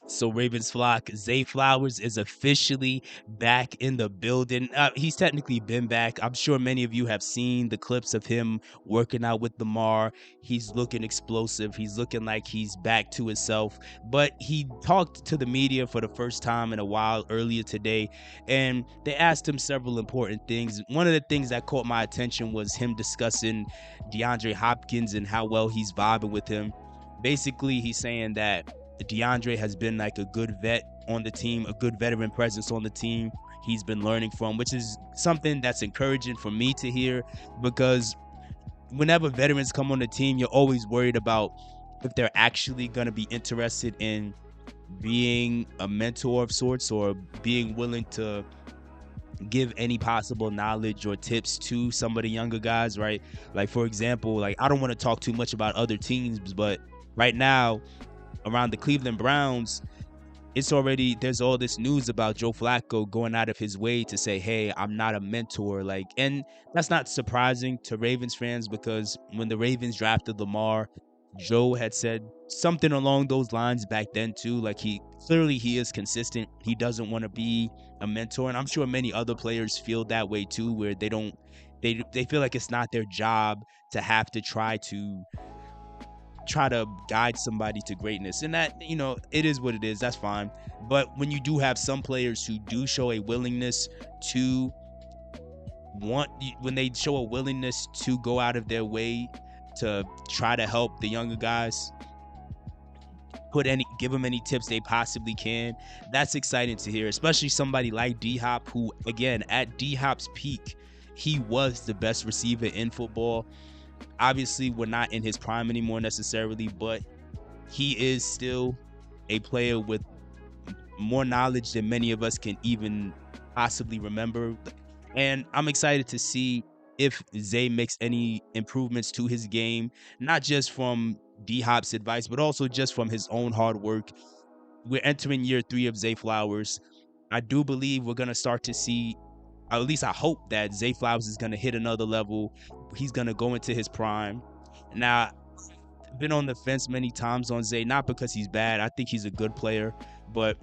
So Ravens flock, Zay Flowers is officially back in the building. He's technically been back. I'm sure many of you have seen the clips of him working out with Lamar. He's looking explosive. He's looking like he's back to himself. But he talked to the media for the first time in a while earlier today, and they asked him several important things. One of the things that caught my attention was him discussing DeAndre Hopkins and how well he's vibing with him. Basically, he's saying that DeAndre has been like a good vet on the team, a good veteran presence on the team. He's been learning from, which is something that's encouraging for me to hear, because whenever veterans come on the team, you're always worried about if they're actually going to be interested in being a mentor of sorts, or being willing to give any possible knowledge or tips to some of the younger guys, right? Like, for example, like, I don't want to talk too much about other teams, but right now around the Cleveland Browns, there's all this news about Joe Flacco going out of his way to say, hey, I'm not a mentor. Like, and that's not surprising to Ravens fans, because when the Ravens drafted Lamar, Joe had said something along those lines back then too. Like, he is consistent. He doesn't want to be a mentor. And I'm sure many other players feel that way too, where they feel like it's not their job to have to try to guide somebody to greatness. And that, it is what it is. That's fine. But when you do have some players who do show a willingness to when they show a willingness to go out of their way to try to help the younger guys, give them any tips they possibly can, that's exciting to hear, especially somebody like DHop, who, again, at DHop's peak, he was the best receiver in football. Obviously, we're not in his prime anymore necessarily, but he is still a player with more knowledge than many of us can even possibly remember. And I'm excited to see if Zay makes any improvements to his game, not just from D-Hop's advice, but also just from his own hard work. We're entering year 3 of Zay Flowers. I do believe we're going to start to see, at least I hope, that Zay Flowers is going to hit another level. He's going to go into his prime. Now, I've been on the fence many times on Zay, not because he's bad. I think he's a good player, but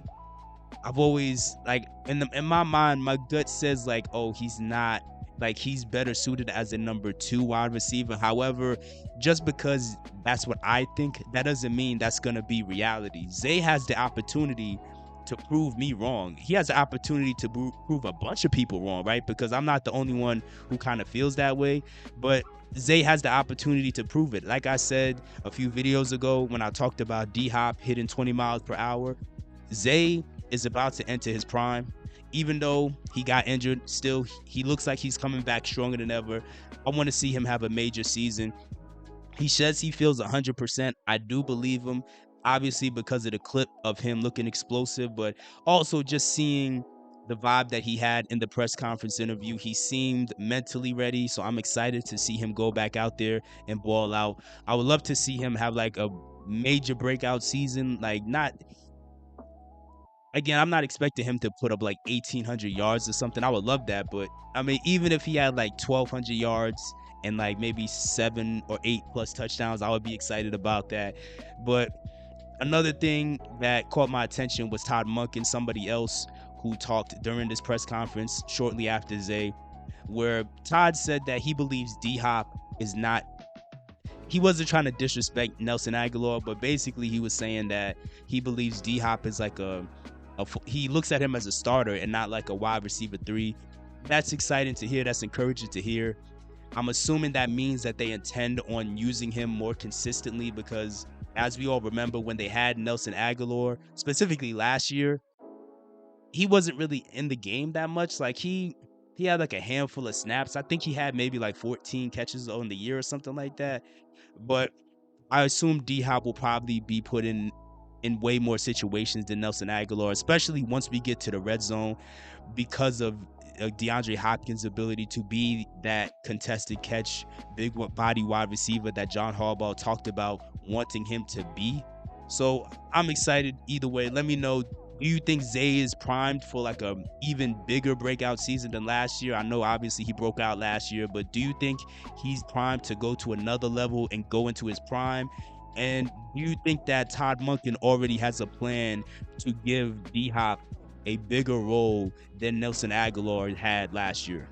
I've always, like, in my mind, my gut says, like, oh, he's not, like, he's better suited as a number 2 wide receiver. However, just because that's what I think, that doesn't mean that's going to be reality. Zay has the opportunity to prove me wrong. He has the opportunity to prove a bunch of people wrong, right? Because I'm not the only one who kind of feels that way, but Zay has the opportunity to prove it. Like I said a few videos ago when I talked about DHop hitting 20 miles per hour, Zay is about to enter his prime. Even though he got injured, still, he looks like he's coming back stronger than ever. I want to see him have a major season. He says he feels 100%. I do believe him, obviously, because of the clip of him looking explosive, but also just seeing the vibe that he had in the press conference interview. He seemed mentally ready, so I'm excited to see him go back out there and ball out. I would love to see him have like a major breakout season. Like, not, again, I'm not expecting him to put up like 1,800 yards or something. I would love that, but I mean, even if he had like 1,200 yards and like maybe 7 or 8 plus touchdowns, I would be excited about that. But another thing that caught my attention was Todd Monken, somebody else who talked during this press conference shortly after Zay, where Todd said that he believes DHop is not, he wasn't trying to disrespect Nelson Aguilar, but basically he was saying that he believes DHop is like he looks at him as a starter and not like a wide receiver 3. That's exciting to hear. That's encouraging to hear. I'm assuming that means that they intend on using him more consistently, because as we all remember, when they had Nelson Aguilar, specifically last year, he wasn't really in the game that much. Like, he had like a handful of snaps. I think he had maybe like 14 catches on the year or something like that. But I assume D-Hop will probably be put in way more situations than Nelson Aguilar, especially once we get to the red zone, because of DeAndre Hopkins' ability to be that contested catch, big body wide receiver that John Harbaugh talked about wanting him to be. So I'm excited either way. Let me know, do you think Zay is primed for like a even bigger breakout season than last year? I know obviously he broke out last year, but do you think he's primed to go to another level and go into his prime? And do you think that Todd Monken already has a plan to give D Hop a bigger role than Nelson Aguilar had last year?